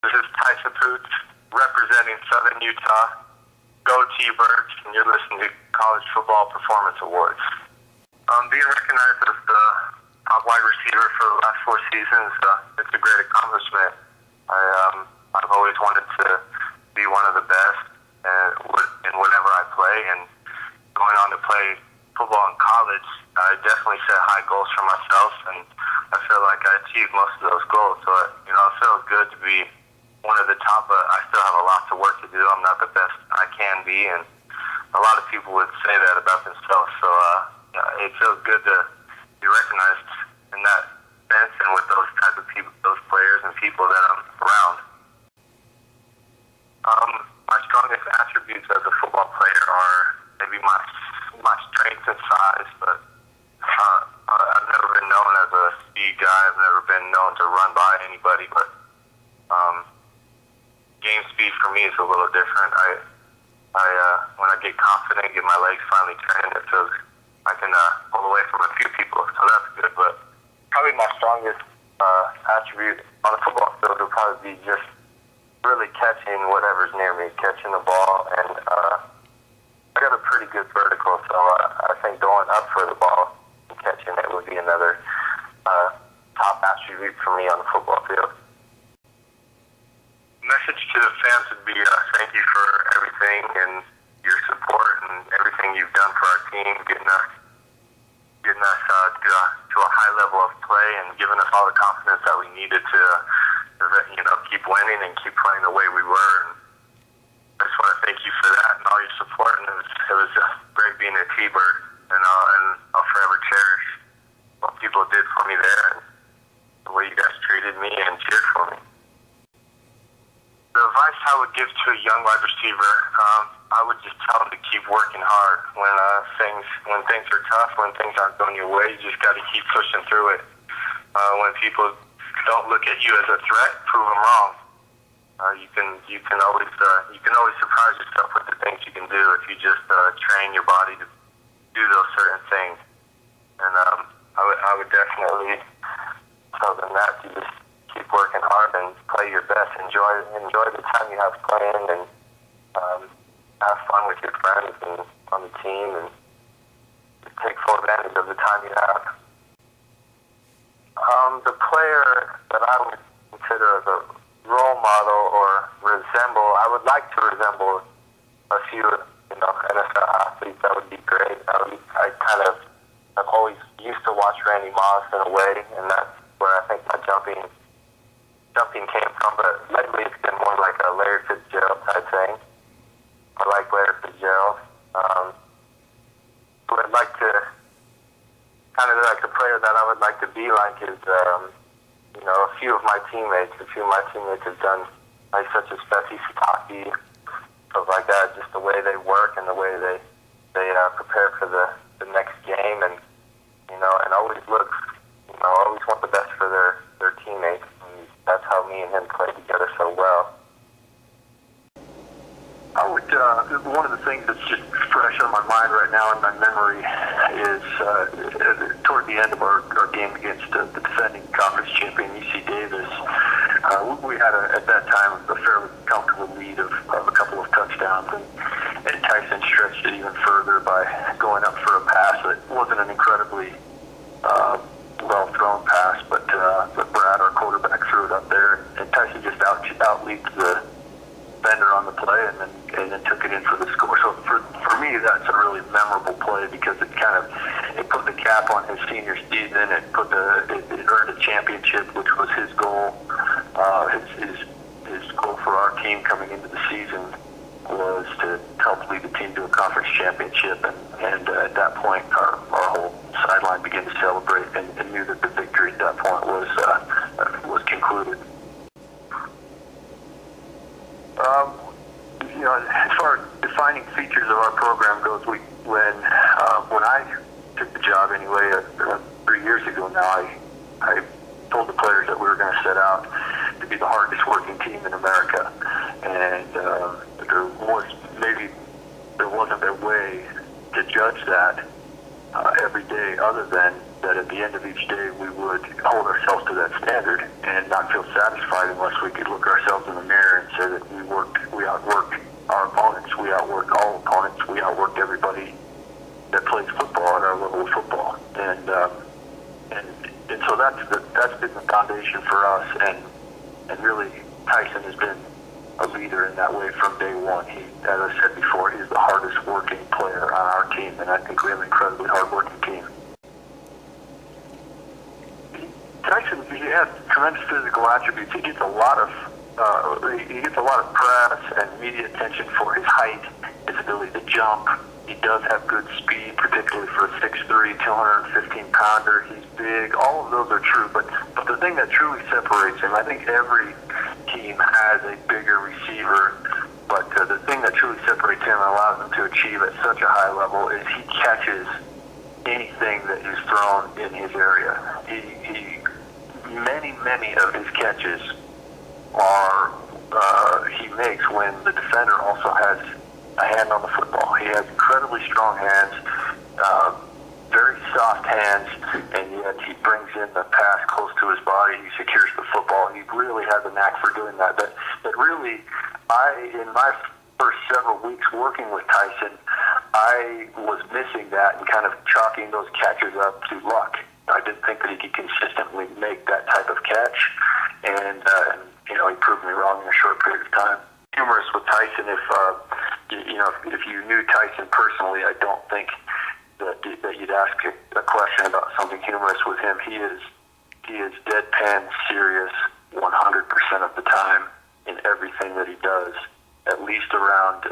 This is Tysson Poots representing Southern Utah. Go T-Birds, and you're listening to College Football Performance Awards. Being recognized as the top wide receiver for the last 4 seasons, it's a great accomplishment. I've always wanted to be one of the best in whatever I play, and going on to play football in college, I definitely set high goals for myself, and I feel like I achieved most of those goals. So, it feels good to be one of the top, but I still have a lot to work to do. I'm not the best I can be, and a lot of people would say that about themselves. So it feels good to be recognized in that sense and with those type of people, those players and people that I'm around. My strongest attributes as a football player are maybe my strength and size, but I've never been known as a speed guy. I've never been known to run by anybody, but game speed for me is a little different. When I get confident, get my legs finally turning, it feels I can pull away from a few people, so that's good. But probably my strongest attribute on the football field would probably be just really catching whatever's near me, catching the ball, and I got a pretty good vertical, so I think going up for the ball and catching it would be another top attribute for me on the football field. Message to the fans would be thank you for everything and your support and everything you've done for our team, getting us to a high level of play and giving us all the confidence that we needed to keep winning and keep playing the way we were. And I just want to thank you for that and all your support. And it was just great being a T-Bird, and I'll forever cherish what people did for me there and the way you guys treated me and cheered for me. The advice I would give to a young wide receiver, I would just tell him to keep working hard. When things are tough, when things aren't going your way, you just got to keep pushing through it. When people don't look at you as a threat, prove them wrong. You can always surprise yourself with the things you can do if you just train your body to do those certain things. And I would definitely tell them that you just keep working hard and play your best. Enjoy the time you have playing, and have fun with your friends and on the team, and just take full advantage of the time you have. The player that I would consider as a role model or I would like to resemble a few NFL athletes. That would be great. I've always used to watch Randy Moss in a way, and that's where I think my jumping came from, but lately it's been more like a Larry Fitzgerald type thing. I like Larry Fitzgerald. What I'd like to, kind of like the player that I would like to be like is, a few of my teammates. A few of my teammates have done, like such as Bessie Sataki, stuff like that, just the way they work and the way they prepare for the next game, and always always want the best for their teammates. And that's how me and him play together so well. One of the things that's just fresh on my mind right now in my memory is toward the end of our game against the defending conference champion UC Davis. We had at that time a fairly comfortable lead of a couple of touchdowns, and Tysson stretched it even further by going up for a pass that wasn't an incredibly well thrown pass, but Brad, our quarterback, threw it up there, and Tysson just out-leaped the defender on the play and then took it in for the score. So for me, that's a really memorable play because it put the cap on his senior season. It earned a championship, which was his goal. His goal for our team coming into the season was to help lead the team to a conference championship, and at that point, our whole sideline began to celebrate and knew that the victory at that point was concluded. As far as defining features of our program goes, when I took the job anyway, 3 years ago now, I told the players that we were going to set out to be the hardest working team in America, and there wasn't a way to judge that every day other than that at the end of each day we would hold ourselves to that standard and not feel satisfied unless we could look ourselves in the we outworked our opponents. We outworked all opponents. We outworked everybody that plays football at our level of football. And so that's been the foundation for us. And really, Tysson has been a leader in that way from day one. He, as I said before, he's the hardest working player on our team, and I think we have an incredibly hard working team. Tysson, he has tremendous physical attributes. He gets a lot of press and media attention for his height, his ability to jump. He does have good speed, particularly for a 6'3", 215-pounder. He's big. All of those are true, but the thing that truly separates him, I think every team has a bigger receiver, but the thing that truly separates him and allows him to achieve at such a high level is he catches anything that is thrown in his area. Many of his catches he makes when the defender also has a hand on the football. He has incredibly strong hands, very soft hands, and yet he brings in the pass close to his body. He secures the football. He really has a knack for doing that. But really, in my first several weeks working with Tysson, I was missing that and kind of chalking those catches up to luck. I didn't think that he could consistently make that type of catch, and he proved me wrong in a short period of time. Humorous with Tysson, if you knew Tysson personally, I don't think that you'd ask a question about something humorous with him. He is deadpan serious 100% of the time in everything that he does, at least around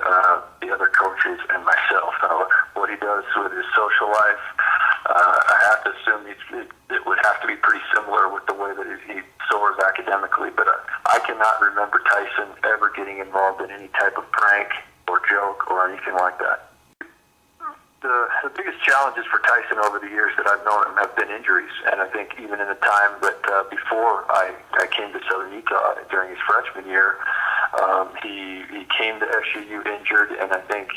the other coaches and myself. What he does with his social life, I have to assume it would have to be pretty similar with the way that he soars academically, but I cannot remember Tysson ever getting involved in any type of prank or joke or anything like that. The biggest challenges for Tysson over the years that I've known him have been injuries, and I think even in the time that before I came to Southern Utah during his freshman year, he came to SUU injured, and I think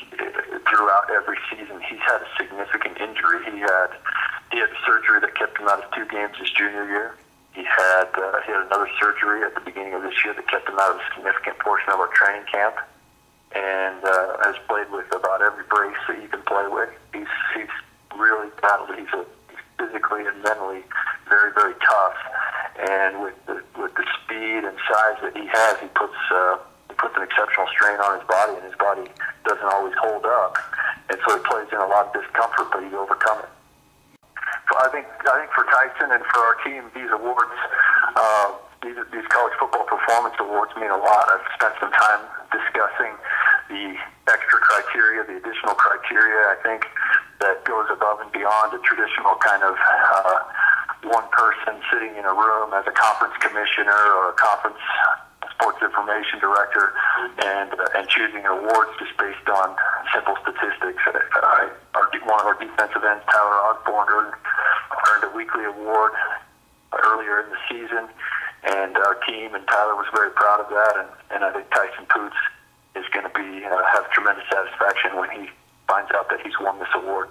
throughout every season he's had a significant injury. He had surgery that kept him out of 2 games his junior year. He had another surgery at the beginning of this year that kept him out of a significant portion of our training camp, and has played with about every brace that you can play with. He's really battled. He's physically and mentally very, very tough, and with the speed and size that he has, he puts an exceptional strain on his body, and his body doesn't always hold up, and so he plays in a lot of discomfort, but he's overcome it. So I think for Tysson and for our team, these awards, these college football performance awards mean a lot. I've spent some time discussing the extra criteria, the additional criteria, I think, that goes above and beyond a traditional kind of one person sitting in a room as a conference commissioner or a conference sports information director and choosing awards just based on simple statistics. One of our defensive ends, Tyler Osborne, earned a weekly award earlier in the season, and our team and Tyler was very proud of that, and I think Tysson Poots is going to have tremendous satisfaction when he finds out that he's won this award.